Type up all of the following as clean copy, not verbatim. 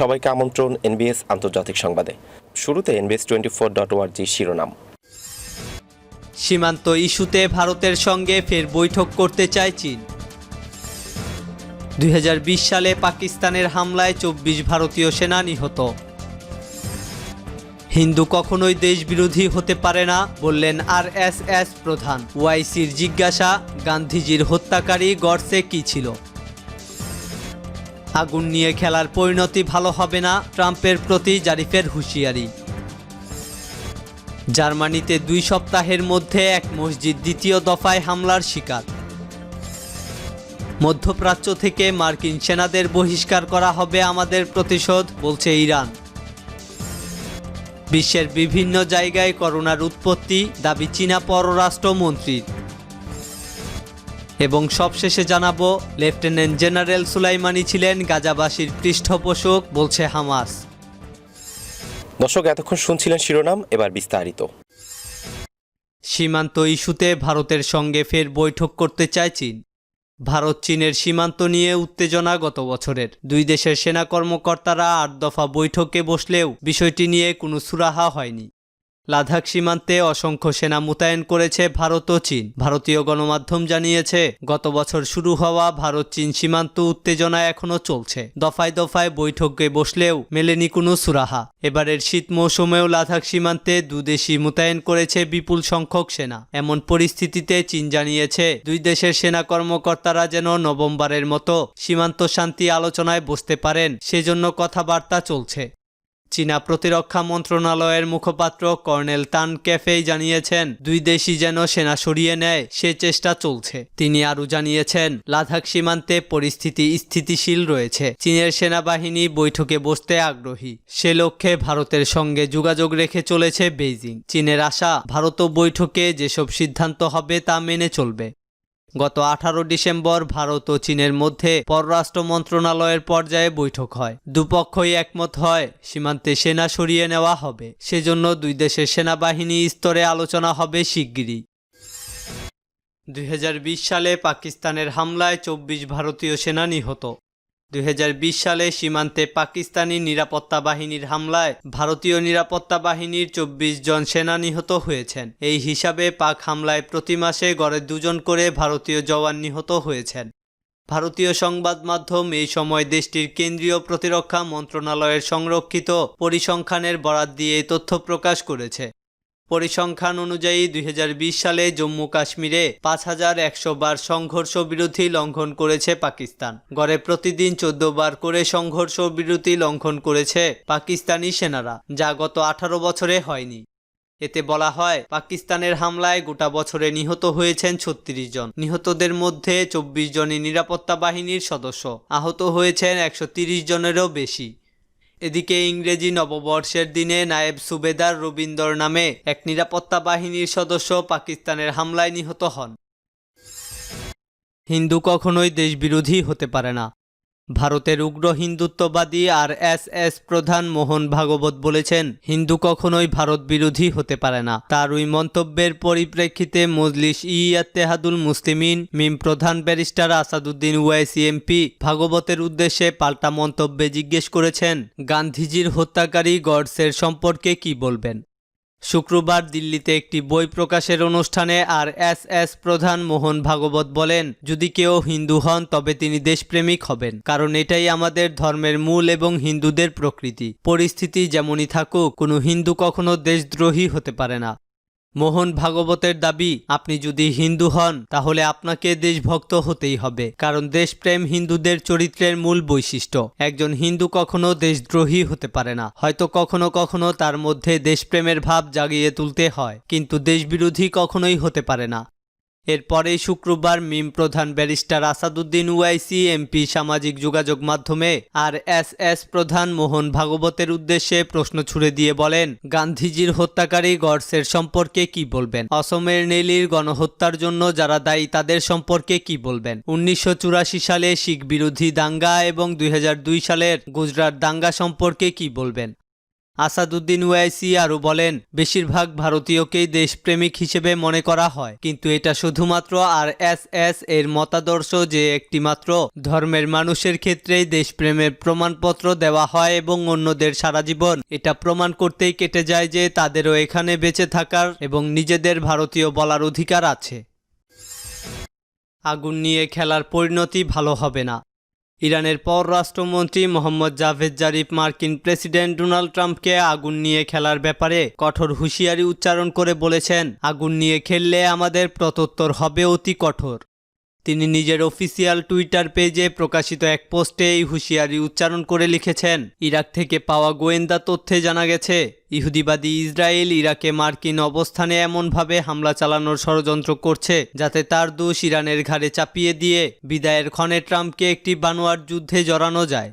সবাইকে আমন্ত্রণ এনবিএস আন্তর্জাতিক সংবাদে। শুরুতে NBS24.org শিরোনাম। সীমান্ত ইস্যুতে ভারতের সঙ্গে ফের বৈঠক করতে চায় চীন। 2020 সালে পাকিস্তানের হামলায় 24 ভারতীয় সেনা নিহত। হিন্দু কখনোই দেশবিরোধী হতে পারে না বললেন RSS প্রধান। ওয়াইসির জিজ্ঞাসা, গান্ধীজির হত্যাকারী গডসে কি ছিল? আগুন নিয়ে খেলার পরিণতি ভালো হবে না, ট্রাম্পের প্রতি জারিফের হুঁশিয়ারি। জার্মানিতে 2 সপ্তাহের মধ্যে এক মসজিদ দ্বিতীয় দফায় হামলার শিকার। মধ্যপ্রাচ্য থেকে মার্কিন সেনাদের বহিষ্কার করা হবে আমাদের প্রতিশোধ, বলছে ইরান। বিশ্বের বিভিন্ন জায়গায় করোনার উৎপত্তি, দাবি চীনা পররাষ্ট্রমন্ত্রীর। এবং সবশেষে জানাবো, লেফটেন্যান্ট জেনারেল সুলাইমানি ছিলেন গাজাবাসীর পৃষ্ঠপোষক, বলছে হামাস। দর্শক, এতক্ষণ শুনছিলেন শিরোনাম, এবার বিস্তারিত। সীমান্ত ইস্যুতে ভারতের সঙ্গে ফের বৈঠক করতে চায় চীন। ভারত চীনের সীমান্ত নিয়ে উত্তেজনা গত বছরের। 2 দেশের সেনা কর্মকর্তারা 8 দফা বৈঠকে বসলেও বিষয়টি নিয়ে কোনো সুরাহা হয়নি। লাদাখ সীমান্তে অসংখ্য সেনা মোতায়েন করেছে ভারত ও চীন। ভারতীয় গণমাধ্যম জানিয়েছে, গত বছর শুরু হওয়া ভারত চীন সীমান্ত উত্তেজনা এখনও চলছে। দফায় দফায় বৈঠকে বসলেও মেলেনি কোনো সুরাহা। এবারের শীত মৌসুমেও লাদাখ সীমান্তে 2 দেশই মোতায়েন করেছে বিপুল সংখ্যক সেনা। এমন পরিস্থিতিতে চীন জানিয়েছে, 2 দেশের সেনা কর্মকর্তারা যেন নভেম্বরের মতো সীমান্ত শান্তি আলোচনায় বসতে পারেন, সেজন্য কথাবার্তা চলছে। চীনা প্রতিরক্ষা মন্ত্রণালয়ের মুখপাত্র কর্নেল তান ক্যাফেই জানিয়েছেন, 2 দেশই যেন সেনা সরিয়ে নেয় সে চেষ্টা চলছে। তিনি আরও জানিয়েছেন, লাদাখ সীমান্তে পরিস্থিতি স্থিতিশীল রয়েছে। চীনের সেনাবাহিনী বৈঠকে বসতে আগ্রহী। সে লক্ষ্যে ভারতের সঙ্গে যোগাযোগ রেখে চলেছে বেইজিং। চীনের আশা, ভারতও বৈঠকে যেসব সিদ্ধান্ত হবে তা মেনে চলবে। গত 18 ডিসেম্বর ভারত ও চীনের মধ্যে পররাষ্ট্র মন্ত্রণালয়ের পর্যায়ে বৈঠক হয়। দুপক্ষই একমত হয় সীমান্তে সেনা সরিয়ে নেওয়া হবে। সেজন্য 2 দেশের সেনাবাহিনী স্তরে আলোচনা হবে শিগগিরই। 2020 সালে পাকিস্তানের হামলায় 24 ভারতীয় সেনা নিহত। 2020 সালে সীমান্তে পাকিস্তানি নিরাপত্তা বাহিনীর হামলায় ভারতীয় নিরাপত্তা বাহিনীর 24 জন সেনা নিহত হয়েছেন। এই হিসাবে পাক হামলায় প্রতি মাসে গড়ে 2 জন করে ভারতীয় জওয়ান নিহত হয়েছেন। ভারতীয় সংবাদ মাধ্যম এই সময় দেশটির কেন্দ্রীয় প্রতিরক্ষা মন্ত্রণালয়ের সংরক্ষিত পরিসংখ্যানের বরাত দিয়ে এই তথ্য প্রকাশ করেছে। পরিসংখ্যান অনুযায়ী 2020 সালে জম্মু কাশ্মীরে 5100 বার সংঘর্ষ বিরতি লঙ্ঘন করেছে পাকিস্তান। গড়ে প্রতিদিন 14 বার করে সংঘর্ষ বিরতি লঙ্ঘন করেছে পাকিস্তানি সেনারা, যা গত 18 বছরে হয়নি। এতে বলা হয়, পাকিস্তানের হামলায় গোটা বছরে নিহত হয়েছেন 36 জন। নিহতদের মধ্যে 24 জনই নিরাপত্তা বাহিনীর সদস্য। আহত হয়েছেন 130 জনেরও বেশি। এদিকে ইংরেজি নববর্ষের দিনে নায়েব সুবেদার রবীন্দর নামে এক নিরাপত্তা বাহিনীর সদস্য পাকিস্তানের হামলায় নিহত হন। হিন্দু কখনোই দেশবিরোধী হতে পারে না। ভারতের উগ্র হিন্দুত্ববাদী RSS প্রধান মোহন ভাগবত বলেছেন, হিন্দু কখনোই ভারত বিরোধী হতে পারে না। তার ওই মন্তব্যের পরিপ্রেক্ষিতে মজলিস-ই-ইত্তেহাদুল মুসলিমিন মিম প্রধান ব্যারিস্টার আসাদুদ্দিন ওয়াইসি MP ভাগবতের উদ্দেশ্যে পাল্টা মন্তব্যে জিজ্ঞেস করেছেন, গান্ধীজির হত্যাকারী গডসের সম্পর্কে কি বলবেন? শুক্রবার দিল্লিতে একটি বই প্রকাশের অনুষ্ঠানে RSS প্রধান মোহন ভাগবত বলেন, যদি কেউ হিন্দু হন তবে তিনি দেশপ্রেমিক হবেন, কারণ এটাই আমাদের ধর্মের মূল এবং হিন্দুদের প্রকৃতি। পরিস্থিতি যেমনই থাকুক, কোনো হিন্দু কখনো দেশদ্রোহী হতে পারে না। মোহন ভাগবতের দাবি, আপনি যদি হিন্দু হন তাহলে আপনাকে দেশভক্ত হতেই হবে, কারণ দেশপ্রেম হিন্দুদের চরিত্রের মূল বৈশিষ্ট্য। একজন হিন্দু কখনো দেশদ্রোহী হতে পারে না। হয়তো কখনো কখনো তার মধ্যে দেশপ্রেমের ভাব জাগিয়ে তুলতে হয়, কিন্তু দেশবিরোধী কখনোই হতে পারে না। এরপরেই শুক্রবার মিম প্রধান ব্যারিস্টার আসাদুদ্দিন ওয়াইসি MP সামাজিক যোগাযোগ মাধ্যমে RSS প্রধান মোহন ভাগবতের উদ্দেশ্যে প্রশ্ন ছুড়ে দিয়ে বলেন, গান্ধীজির হত্যাকারী গডসের সম্পর্কে কি বলবেন? অসমের নেলির গণহত্যার জন্য যারা দায়ী তাদের সম্পর্কে কি বলবেন? 1984 সালে শিখ বিরোধী দাঙ্গা এবং 2002 সালের গুজরাট দাঙ্গা সম্পর্কে কি বলবেন? আসাদুদ্দিন ওয়াইসি আরও বলেন, বেশিরভাগ ভারতীয়কেই দেশপ্রেমিক হিসেবে মনে করা হয়, কিন্তু এটা শুধুমাত্র আরএসএস এর মতাদর্শ যে একটিমাত্র ধর্মের মানুষের ক্ষেত্রেই দেশপ্রেমের প্রমাণপত্র দেওয়া হয় এবং অন্যদের সারা জীবন এটা প্রমাণ করতেই কেটে যায় যে তাদেরও এখানে বেঁচে থাকার এবং নিজেদের ভারতীয় বলার অধিকার আছে। আগুন নিয়ে খেলার পরিণতি ভালো হবে না। ইরানের পররাষ্ট্রমন্ত্রী মোহাম্মদ জাভেদ জারিফ মার্কিন প্রেসিডেন্ট ডোনাল্ড ট্রাম্পকে আগুন নিয়ে খেলার ব্যাপারে কঠোর হুঁশিয়ারি উচ্চারণ করে বলেছেন, আগুন নিয়ে খেললে আমাদের প্রত্যুত্তর হবে অতি কঠোর। তিনি নিজের অফিসিয়াল টুইটার পেজে প্রকাশিত এক পোস্টে এই হুঁশিয়ারি উচ্চারণ করে লিখেছেন, ইরাক থেকে পাওয়া গোয়েন্দা তথ্যে জানা গেছে ইহুদিবাদী ইসরায়েল ইরাকে মার্কিন অবস্থানে এমনভাবে হামলা চালানোর ষড়যন্ত্র করছে যাতে তার দোষ ইরানের ঘাড়ে চাপিয়ে দিয়ে বিদায়ের ক্ষণে ট্রাম্পকে একটি বানোয়াট যুদ্ধে জড়ানো যায়।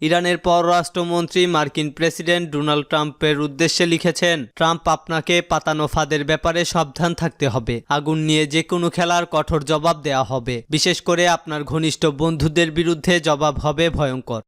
ইরানের পররাষ্ট্রমন্ত্রী মার্কিন প্রেসিডেন্ট ডোনাল্ড ট্রাম্পের উদ্দেশ্যে লিখেছেন, ট্রাম্প আপনাকে পাতানো ফাঁদের ব্যাপারে সাবধান থাকতে হবে। আগুন নিয়ে যে কোনো খেলার কঠোর জবাব দেওয়া হবে, বিশেষ করে আপনার ঘনিষ্ঠ বন্ধুদের বিরুদ্ধে জবাব হবে ভয়ঙ্কর।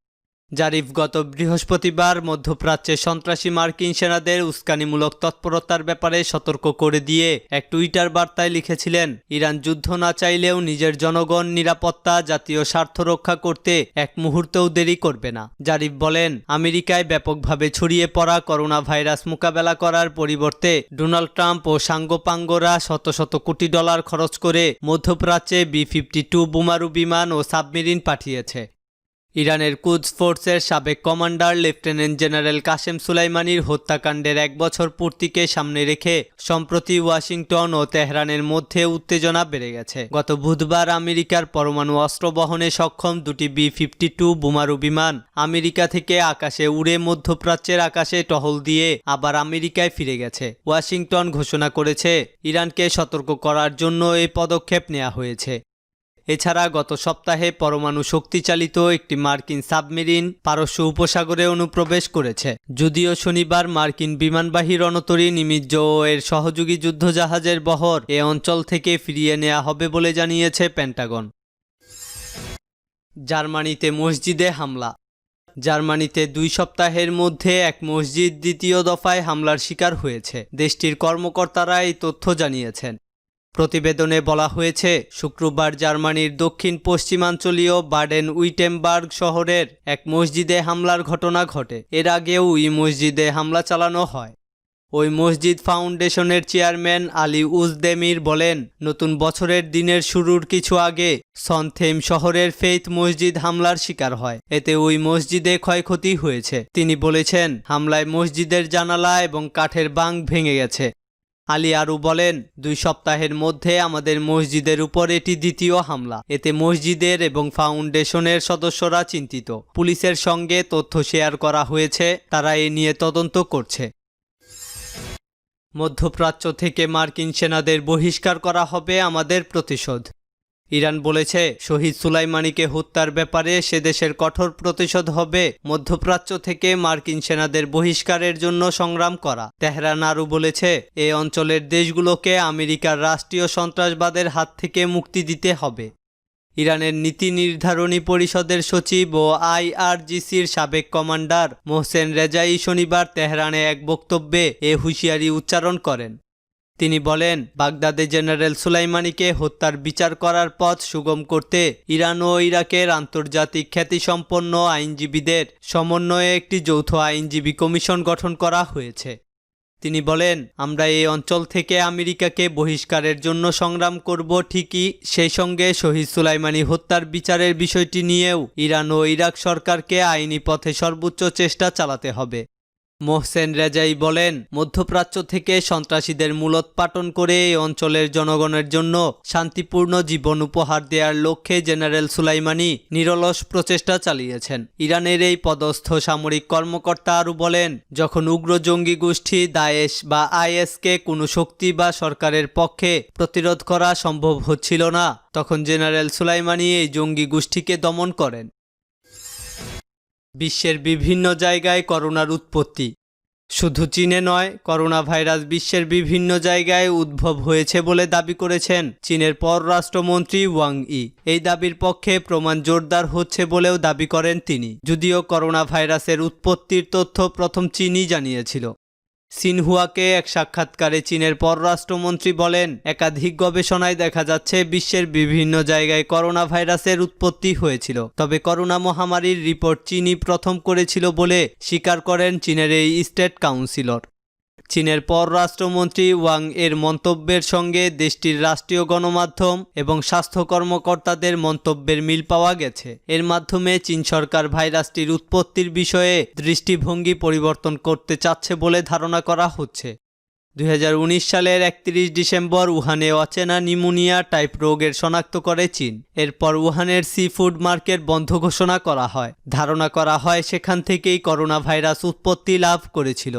জারিফ গত বৃহস্পতিবার মধ্যপ্রাচ্যে সন্ত্রাসী মার্কিন সেনাদের উস্কানিমূলক তৎপরতার ব্যাপারে সতর্ক করে দিয়ে এক টুইটার বার্তায় লিখেছিলেন, ইরান যুদ্ধ না চাইলেও নিজের জনগণ নিরাপত্তা জাতীয় স্বার্থ রক্ষা করতে এক মুহূর্তেও দেরি করবে না। জারিফ বলেন, আমেরিকায় ব্যাপকভাবে ছড়িয়ে পড়া করোনা ভাইরাস মোকাবেলা করার পরিবর্তে ডোনাল্ড ট্রাম্প ও সাঙ্গপাঙ্গরা শত শত কোটি ডলার খরচ করে মধ্যপ্রাচ্যে B-52 বোমারু বিমান ও সাবমেরিন পাঠিয়েছে। ইরানের কুদস ফোর্সের সাবেক কমান্ডার লেফটেন্যান্ট জেনারেল কাসেম সুলাইমানির হত্যাকাণ্ডের 1 বছর পূর্তিকে সামনে রেখে সম্প্রতি ওয়াশিংটন ও তেহরানের মধ্যে উত্তেজনা বেড়ে গেছে। গত বুধবার আমেরিকার পরমাণু অস্ত্র বহনে সক্ষম দুটি B-52 বোমারু বিমান আমেরিকা থেকে আকাশে উড়ে মধ্যপ্রাচ্যের আকাশে টহল দিয়ে আবার আমেরিকায় ফিরে গেছে। ওয়াশিংটন ঘোষণা করেছে, ইরানকে সতর্ক করার জন্য এই পদক্ষেপ নেওয়া হয়েছে। এছাড়া গত সপ্তাহে পরমাণু শক্তিচালিত একটি মার্কিন সাবমেরিন পারস্য উপসাগরে অনুপ্রবেশ করেছে। যদিও শনিবার মার্কিন বিমানবাহী রণতরী নিমিৎজ ও এর সহযোগী যুদ্ধজাহাজের বহর এ অঞ্চল থেকে ফিরিয়ে নেওয়া হবে বলে জানিয়েছে পেন্টাগন। জার্মানিতে মসজিদে হামলা। জার্মানিতে 2 সপ্তাহের মধ্যে এক মসজিদ দ্বিতীয় দফায় হামলার শিকার হয়েছে। দেশটির কর্মকর্তারা এই তথ্য জানিয়েছেন। প্রতিবেদনে বলা হয়েছে, শুক্রবার জার্মানির দক্ষিণ পশ্চিমাঞ্চলীয় বাডেন উইটেমবার্গ শহরের এক মসজিদে হামলার ঘটনা ঘটে। এর আগেও ওই মসজিদে হামলা চালানো হয়। ওই মসজিদ ফাউন্ডেশনের চেয়ারম্যান আলী উজদেমির বলেন, নতুন বছরের দিনের শুরুর কিছু আগে সনথেম শহরের ফেইথ মসজিদ হামলার শিকার হয়। এতে ওই মসজিদে ক্ষয়ক্ষতি হয়েছে। তিনি বলেছেন, হামলায় মসজিদের জানালা এবং কাঠের বাঁক ভেঙে গেছে। আলী আরও বলেন, 2 সপ্তাহের মধ্যে আমাদের মসজিদের উপর এটি দ্বিতীয় হামলা। এতে মসজিদের এবং ফাউন্ডেশনের সদস্যরা চিন্তিত। পুলিশের সঙ্গে তথ্য শেয়ার করা হয়েছে, তারা এ নিয়ে তদন্ত করছে। মধ্যপ্রাচ্য থেকে মার্কিন সেনাদের বহিষ্কার করা হবে আমাদের প্রতিশোধ। ইরান বলেছে, শহীদ সুলাইমানিকে হত্যার ব্যাপারে সে দেশের কঠোর প্রতিশোধ হবে মধ্যপ্রাচ্য থেকে মার্কিন সেনাদের বহিষ্কারের জন্য সংগ্রাম করা। তেহরান আরও বলেছে, এই অঞ্চলের দেশগুলোকে আমেরিকার রাষ্ট্রীয় সন্ত্রাসবাদের হাত থেকে মুক্তি দিতে হবে। ইরানের নীতি নির্ধারণী পরিষদের সচিব ও IRGCর সাবেক কমান্ডার মোহসেন রেজাই শনিবার তেহরানে এক বক্তব্যে এ হুঁশিয়ারি উচ্চারণ করেন। তিনি বলেন, বাগদাদে জেনারেল সুলাইমানিকে হত্যার বিচার করার পথ সুগম করতে ইরান ও ইরাকের আন্তর্জাতিক খ্যাতিসম্পন্ন আইনজীবীদের সমন্বয়ে একটি যৌথ আইনজীবী কমিশন গঠন করা হয়েছে। তিনি বলেন, আমরা এই অঞ্চল থেকে আমেরিকাকে বহিষ্কারের জন্য সংগ্রাম করব ঠিকই, সেই সঙ্গে শহীদ সুলাইমানি হত্যার বিচারের বিষয়টি নিয়েও ইরান ও ইরাক সরকারকে আইনি পথে সর্বোচ্চ চেষ্টা চালাতে হবে। মোহসেন রেজাই বলেন, মধ্যপ্রাচ্য থেকে সন্ত্রাসীদের মূলোৎপাটন করে এই অঞ্চলের জনগণের জন্য শান্তিপূর্ণ জীবন উপহার দেওয়ার লক্ষ্যে জেনারেল সুলাইমানি নিরলস প্রচেষ্টা চালিয়েছেন। ইরানের এই পদস্থ সামরিক কর্মকর্তা আরও বলেন, যখন উগ্র জঙ্গি গোষ্ঠী দায়েশ বা ISকে কোনো শক্তি বা সরকারের পক্ষে প্রতিরোধ করা সম্ভব হচ্ছিল না, তখন জেনারেল সুলাইমানি এই জঙ্গি গোষ্ঠীকে দমন করেন। বিশ্বের বিভিন্ন জায়গায় করোনার উৎপত্তি। শুধু চীনে নয়, করোনা ভাইরাস বিশ্বের বিভিন্ন জায়গায় উদ্ভব হয়েছে বলে দাবি করেছেন চীনের পররাষ্ট্রমন্ত্রী ওয়াং ই। এই দাবির পক্ষে প্রমাণ জোরদার হচ্ছে বলেও দাবি করেন তিনি, যদিও করোনা ভাইরাসের উৎপত্তির তথ্য প্রথম চীনই জানিয়েছিল। সিনহুয়াকে এক সাক্ষাৎকারে চীনের পররাষ্ট্রমন্ত্রী বলেন, একাধিক গবেষণায় দেখা যাচ্ছে বিশ্বের বিভিন্ন জায়গায় করোনা ভাইরাসের উৎপত্তি হয়েছিল, তবে করোনা মহামারীর রিপোর্ট চীনই প্রথম করেছিল বলে স্বীকার করেন চীনের এই স্টেট কাউন্সিলর। চীনের পররাষ্ট্রমন্ত্রী ওয়াং এর মন্তব্যের সঙ্গে দেশটির রাষ্ট্রীয় গণমাধ্যম এবং স্বাস্থ্য কর্মকর্তাদের মন্তব্যের মিল পাওয়া গেছে। এর মাধ্যমে চীন সরকার ভাইরাসটির উৎপত্তির বিষয়ে দৃষ্টিভঙ্গি পরিবর্তন করতে চাচ্ছে বলে ধারণা করা হচ্ছে। 2019 সালের 31 ডিসেম্বর উহানে অচেনা নিউমোনিয়া টাইপ রোগের শনাক্ত করে চীন। এরপর উহানের সি ফুড মার্কেট বন্ধ ঘোষণা করা হয়। ধারণা করা হয় সেখান থেকেই করোনা ভাইরাস উৎপত্তি লাভ করেছিল।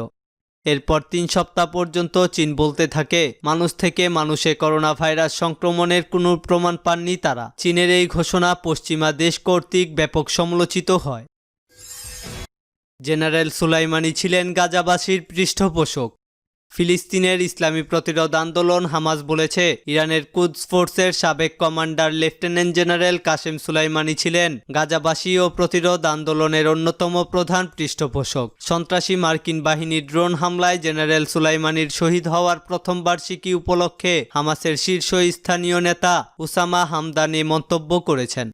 এরপর 3 সপ্তাহ পর্যন্ত চীন বলতে থাকে, মানুষ থেকে মানুষে করোনা ভাইরাস সংক্রমণের কোনো প্রমাণ পাননি তারা। চীনের এই ঘোষণা পশ্চিমা দেশ কর্তৃক ব্যাপক সমালোচিত হয়। জেনারেল সুলাইমানি ছিলেন গাজাবাসীর পৃষ্ঠপোষক। ফিলিস্তিনের ইসলামী প্রতিরোধ আন্দোলন হামাস বলেছে, ইরানের কুদস ফোর্সের সাবেক commander lieutenant general Qasem Soleimani ছিলেন গাজাবাসী ও প্রতিরোধ আন্দোলনের অন্যতম প্রধান পৃষ্ঠপোষক। সন্ত্রাসী মার্কিন বাহিনীর ড্রোন হামলায় জেনারেল সুলাইমানির শহীদ হওয়ার প্রথম বার্ষিকী উপলক্ষে হামাসের শীর্ষস্থানীয় নেতা উসামা হামদানি মন্তব্য করেছেন।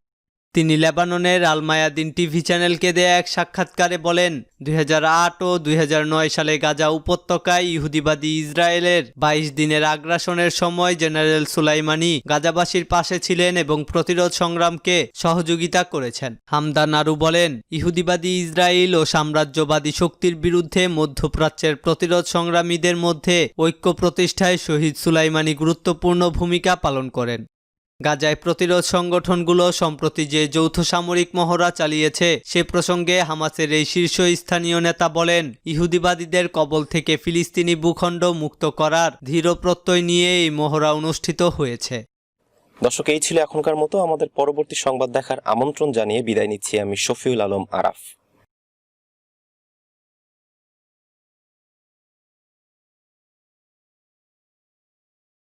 তিনি লেবাননের আল মায়াদিন টিভি চ্যানেলকে দেয়া এক সাক্ষাৎকারে বলেন, 2008 ও 2009 সালে গাজা উপত্যকায় ইহুদিবাদী ইসরায়েলের 22 দিনের আগ্রাসনের সময় জেনারেল সুলাইমানি গাজাবাসীর পাশে ছিলেন এবং প্রতিরোধ সংগ্রামকে সহযোগিতা করেছেন। হামদান আরও বলেন, ইহুদিবাদী ইসরায়েল ও সাম্রাজ্যবাদী শক্তির বিরুদ্ধে মধ্যপ্রাচ্যের প্রতিরোধ সংগ্রামীদের মধ্যে ঐক্য প্রতিষ্ঠায় শহীদ সুলাইমানি গুরুত্বপূর্ণ ভূমিকা পালন করেন। গাজায় প্রতিরোধ সংগঠনগুলো সম্প্রতি যে যৌথ সামরিক মহড়া চালিয়েছে সে প্রসঙ্গে হামাসের এই শীর্ষস্থানীয় নেতা বলেন, ইহুদিবাদীদের কবল থেকে ফিলিস্তিনি ভূখণ্ড মুক্ত করার দৃঢ় প্রত্যয় নিয়ে এই মহড়া অনুষ্ঠিত হয়েছে। দর্শক, এই ছিল এখনকার মতো। আমাদের পরবর্তী সংবাদ দেখার আমন্ত্রণ জানিয়ে বিদায় নিচ্ছি আমি শফিউল আলম আরাফ।